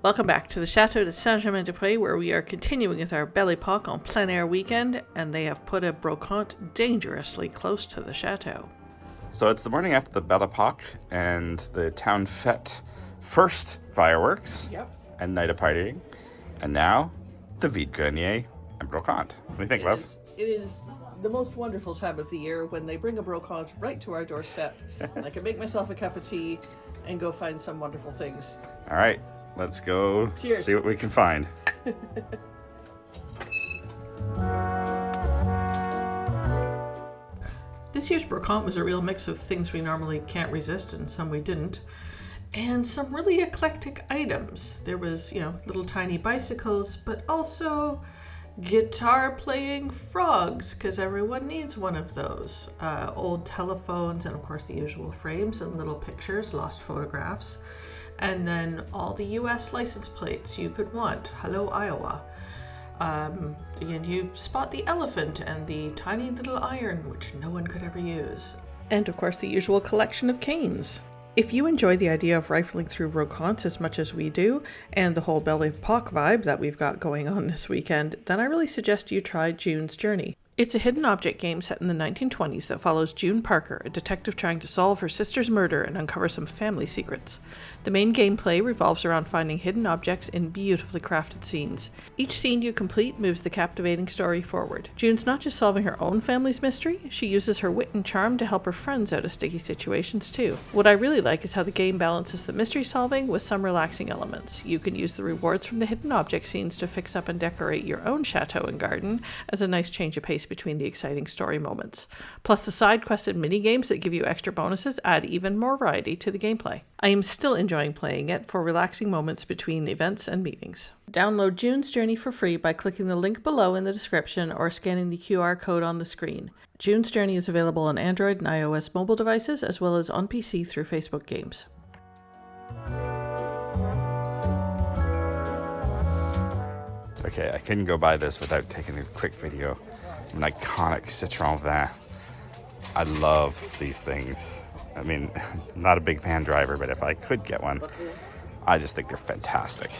Welcome back to the Château de Saint-Germain-des-Prés, where we are continuing with our Belle Epoque on Plein Air weekend, and they have put a brocante dangerously close to the chateau. So it's the morning after the Belle Epoque and the town fete first fireworks and night of partying, and now the vide grenier and brocante. What do you think, love? It is the most wonderful time of the year when they bring a brocante right to our doorstep, and I can make myself a cup of tea and go find some wonderful things. All right, let's go. Cheers. See what we can find. This year's brocante was a real mix of things we normally can't resist and some we didn't, and some really eclectic items. There was, little tiny bicycles, but also guitar playing frogs, because everyone needs one of those. Old telephones, and of course the usual frames and little pictures, lost photographs. And then all the US license plates you could want. Hello, Iowa. And you spot the elephant and the tiny little iron, which no one could ever use. And of course the usual collection of canes. If you enjoy the idea of rifling through brocantes as much as we do, and the whole Belle Epoque vibe that we've got going on this weekend, then I really suggest you try June's Journey. It's a hidden object game set in the 1920s that follows June Parker, a detective trying to solve her sister's murder and uncover some family secrets. The main gameplay revolves around finding hidden objects in beautifully crafted scenes. Each scene you complete moves the captivating story forward. June's not just solving her own family's mystery, she uses her wit and charm to help her friends out of sticky situations too. What I really like is how the game balances the mystery solving with some relaxing elements. You can use the rewards from the hidden object scenes to fix up and decorate your own chateau and garden as a nice change of pace between the exciting story moments. Plus the side quests and mini games that give you extra bonuses add even more variety to the gameplay. I am still enjoying playing it for relaxing moments between events and meetings. Download June's Journey for free by clicking the link below in the description or scanning the QR code on the screen. June's Journey is available on Android and iOS mobile devices as well as on PC through Facebook Games. Okay, I couldn't go by this without taking a quick video. An iconic Citroen van. I love these things. I mean, I'm not a big van driver, but if I could get one, I just think they're fantastic.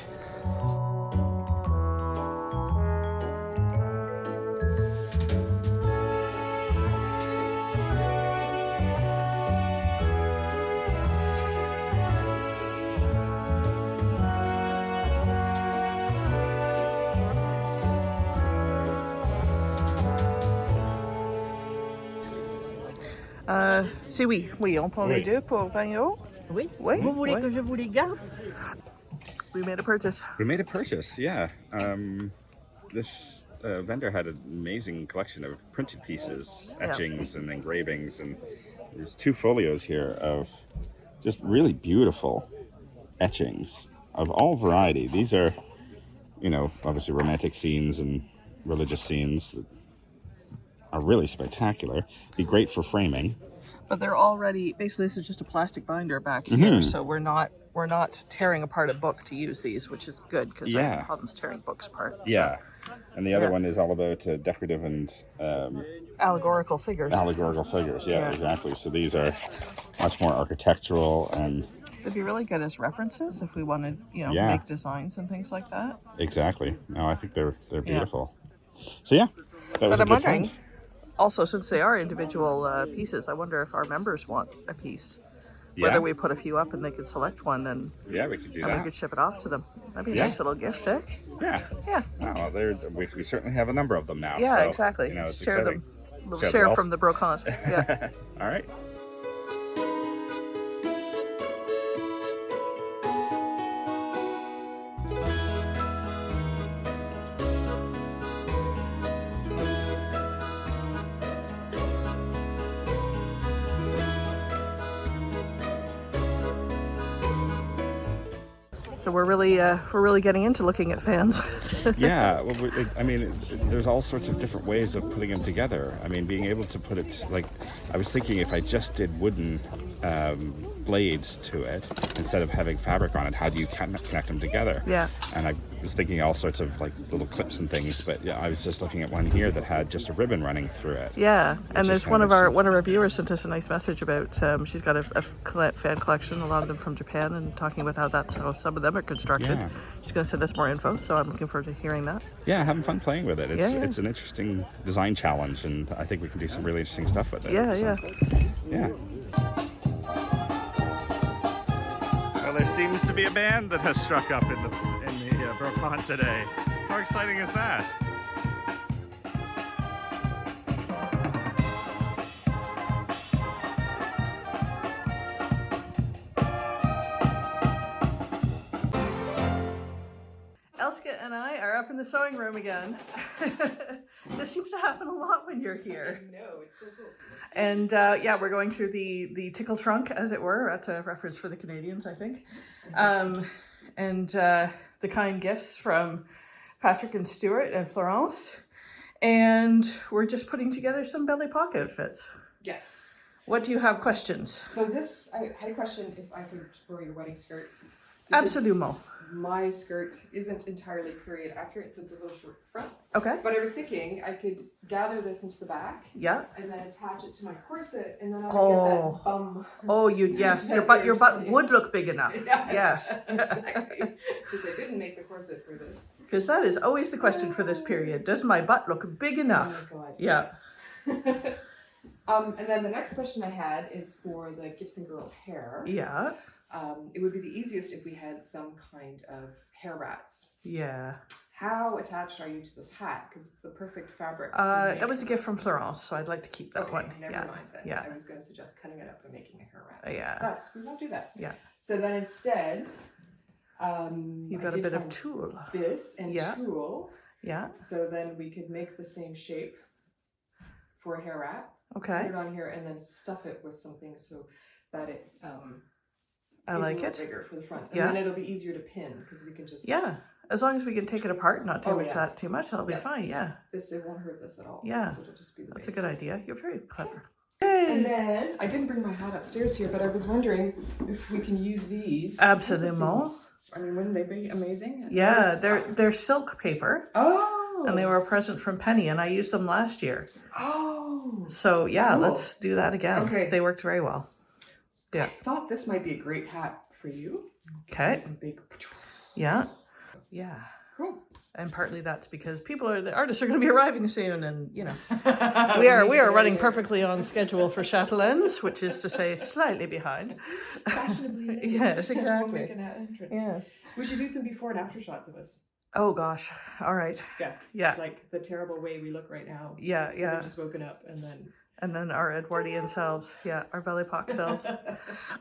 Oui, on peut les deux pour 20 euros? Oui. Oui. Vous voulez Oui. que je vous les garde? We made a purchase. We made a purchase, yeah. This vendor had an amazing collection of printed pieces, etchings and engravings, and there's two folios here of just really beautiful etchings of all variety. These are, obviously romantic scenes and religious scenes that are really spectacular. Be great for framing. But they're already, basically this is just a plastic binder back here, so we're not tearing apart a book to use these, which is good because I have problems tearing books apart. Yeah. And the other one is all about decorative and allegorical figures. Yeah, exactly. So these are much more architectural, and they'd be really good as references if we wanted, make designs and things like that. Exactly. No, I think they're beautiful. So yeah, that was but a I'm good wondering, find. Also, since they are individual pieces, I wonder if our members want a piece. Whether we put a few up and they could select one, and we could do that. We could ship it off to them. That'd be a nice little gift, eh? Yeah. Oh, well, we certainly have a number of them now. Yeah, so, exactly. It's share exciting. them. We'll share from the brocante. Yeah. All right. So we're really getting into looking at fans. Yeah, well, there's all sorts of different ways of putting them together. I mean, being able to put it, like, I was thinking if I just did wooden blades to it instead of having fabric on it, how do you connect them together? Yeah. And I was thinking all sorts of like little clips and things, but yeah, I was just looking at one here that had just a ribbon running through it. Yeah, and there's one of our viewers sent us a nice message about she's got a fan collection, a lot of them from Japan, and talking about how that's how some of them under construction. Yeah. She's going to send us more info, so I'm looking forward to hearing that. Yeah, having fun playing with it. It's Yeah. it's an interesting design challenge, and I think we can do some really interesting stuff with it. Yeah, so, yeah. Well, there seems to be a band that has struck up in the Brabant today. How exciting is that? Elska and I are up in the sewing room again. This seems to happen a lot when you're here. No, it's so cool. And yeah, we're going through the tickle trunk, as it were. That's a reference for the Canadians, I think. And the kind gifts from Patrick and Stuart and Florence. And we're just putting together some Belle Epoque outfits. Yes. What do you have questions? So this, I had a question if I could borrow your wedding skirt. Absolument. My skirt isn't entirely period accurate, so it's a little short front. Okay. But I was thinking I could gather this into the back. Yeah. And then attach it to my corset, and then I would Oh. get that bum. Oh, yes. Your butt would look big enough. Yes. Exactly. Since I didn't make the corset for this. Because that is always the question for this period. Does my butt look big enough? Oh my God. Yeah. Yes. And then the next question I had is for the Gibson girl hair. Yeah. It would be the easiest if we had some kind of hair rats. Yeah. How attached are you to this hat? Because it's the perfect fabric. That was a gift from Florence, so I'd like to keep that one. Never Yeah. mind then. Yeah. I was going to suggest cutting it up and making a hair rat. Yeah. But we won't do that. Yeah. So then instead, You've got a bit of tulle. This and Yeah. tulle. Yeah. So then we could make the same shape for a hair rat. Okay. Put it on here and then stuff it with something so that it I is like a little it. bigger for the front. And Yeah. then it'll be easier to pin because we can just... Yeah. As long as we can take it apart, not damage yeah. that too much, that'll be Yeah. fine. Yeah. It won't hurt this at all. Yeah. So it'll just be the That's a base. good idea. You're very clever. And then, I didn't bring my hat upstairs here, but I was wondering if we can use these. Absolument. I mean, wouldn't they be amazing? Yeah, they're silk paper. Oh! And they were a present from Penny, and I used them last year. Oh! So yeah, Cool. let's do that again. Okay. They worked very well. Yeah. I thought this might be a great hat for you. Okay. Some big... Yeah. Yeah. Cool. And partly that's because the artists are going to be arriving soon, and you know, we are running perfectly on schedule for Chatelains, which is to say slightly behind. Fashionably late. Yes, We'll exactly. make an entrance. Yes. We should do some before and after shots of us. Oh gosh. All right. Yes. Yeah. Like the terrible way we look right now. Yeah, yeah. We've just woken up and then... And then our Edwardian selves. Yeah, our Belle Epoque selves.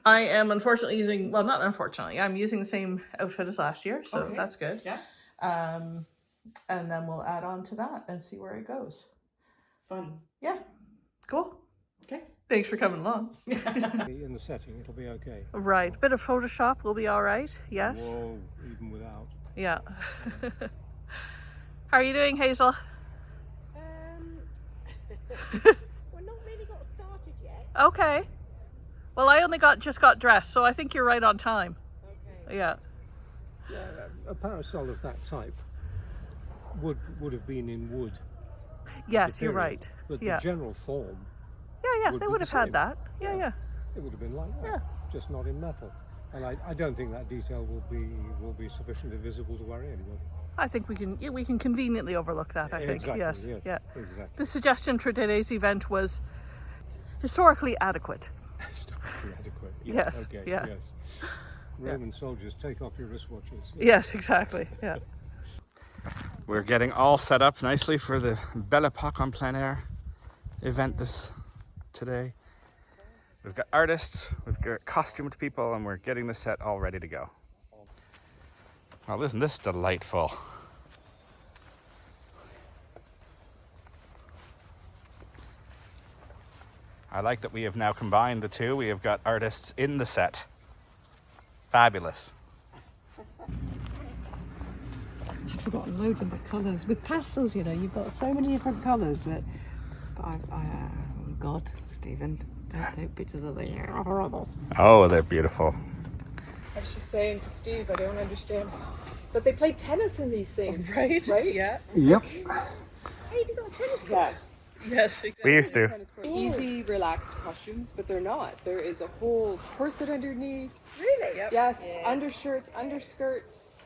I am unfortunately using, well, not unfortunately, I'm using the same outfit as last year, so Okay. that's good. Yeah. And then we'll add on to that and see where it goes. Fun. Yeah. Cool. Okay. Thanks for coming along. In the setting, it'll be okay. Right. Bit of Photoshop will be all right. Yes. Whoa, even without. Yeah. How are you doing, Hazel? We're not really got started yet. Okay. Well, I only just got dressed, so I think you're right on time. Okay. Yeah. A parasol of that type would have been in wood. Yes, the you're period, right. But Yeah. the general form, Yeah, would they be would the have had same. that. Yeah, Yeah. yeah. it would have been like that. Yeah. Just not in metal. And I don't think that detail will be sufficiently visible to worry anybody. I think we can conveniently overlook that, I think. Exactly, Yes. yes, Yeah. exactly. The suggestion for today's event was historically adequate. Historically adequate. Yes, Okay, yeah. yes. Roman soldiers, take off your wristwatches. Yes, exactly. Yeah. We're getting all set up nicely for the Belle Epoque on Plein Air event today. We've got artists, we've got costumed people, and we're getting the set all ready to go. Oh, isn't this delightful? I like that we have now combined the two. We have got artists in the set. Fabulous. I've forgotten loads of the colours. With pastels, you know, you've got so many different colours that... But oh God, Stephen, don't take pictures of the hair. Horrible. Oh, they're beautiful. I was just saying to Steve, I don't understand. But they play tennis in these things. Right? Right? Yeah. Yep. Hey, have you got a tennis court? Yes, exactly. We used to. Easy, relaxed costumes, but they're not. There is a whole corset underneath. Really? Yep. Yes, undershirts, underskirts,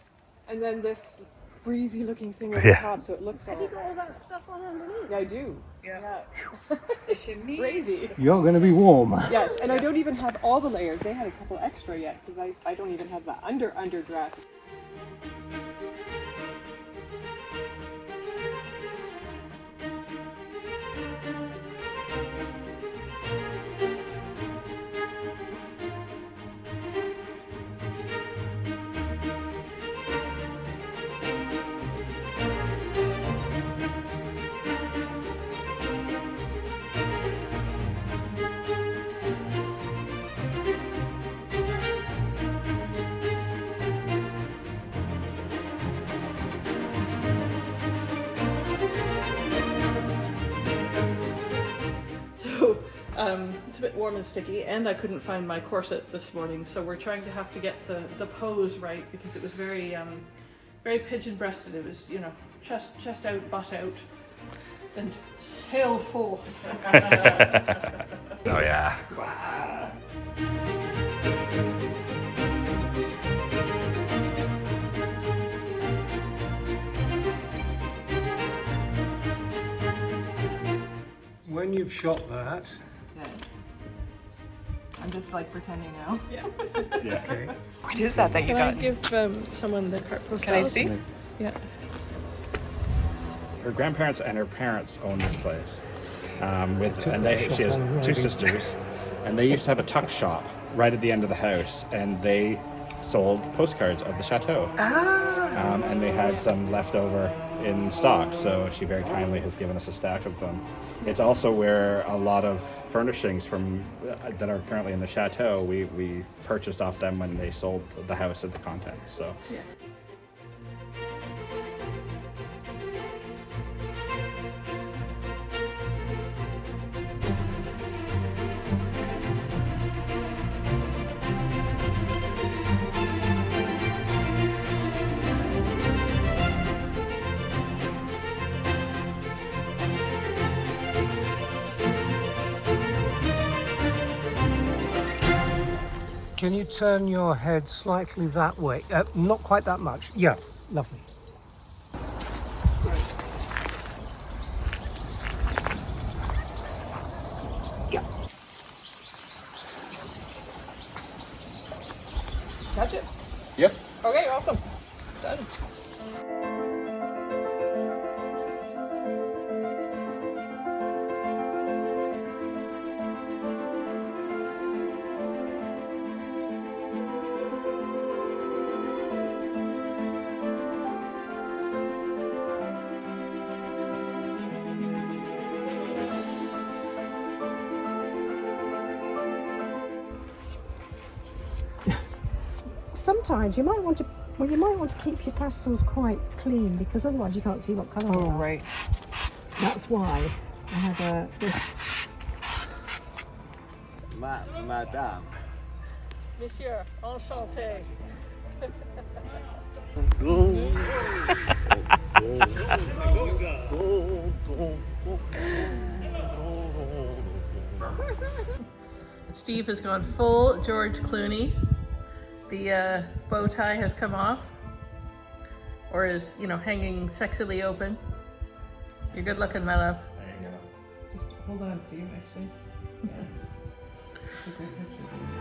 and then this breezy looking thing over the top, so it looks Have you got all that stuff on underneath? Yeah, I do. Yeah. The chemise. Crazy. You're going to be warm. Yes, and I don't even have all the layers. They had a couple extra yet, because I don't even have the underdress. So it's a bit warm and sticky, and I couldn't find my corset this morning, so we're trying to have to get the pose right because it was very very pigeon-breasted. It was, you know, chest out, butt out, and sail forth. Oh yeah. When you've shot that, I'm just like pretending now. Yeah. okay, What is that you Can I got? give someone the carte postale? Can I see? Yeah. Her grandparents and her parents own this place. She has on two riding. sisters, and they used to have a tuck shop right at the end of the house, and they sold postcards of the chateau. And they had some left over in stock, so she very kindly has given us a stack of them. It's also where a lot of furnishings from that are currently in the chateau we purchased off them when they sold the house and the contents. So. Yeah. can you turn your head slightly that way? Not quite that much. Yeah, lovely. Yeah. Catch it. Yep. Okay, awesome. Done. Sometimes you might want to, well, you might want to keep your pastels quite clean because otherwise you can't see what colour they are. Right. That's why I have this. Madame. Monsieur, enchanté. Steve has gone full George Clooney. The bow tie has come off, or is, you know, hanging sexily open. You're good looking, my love. Just hold on, Steve, actually. Yeah. It's a great picture.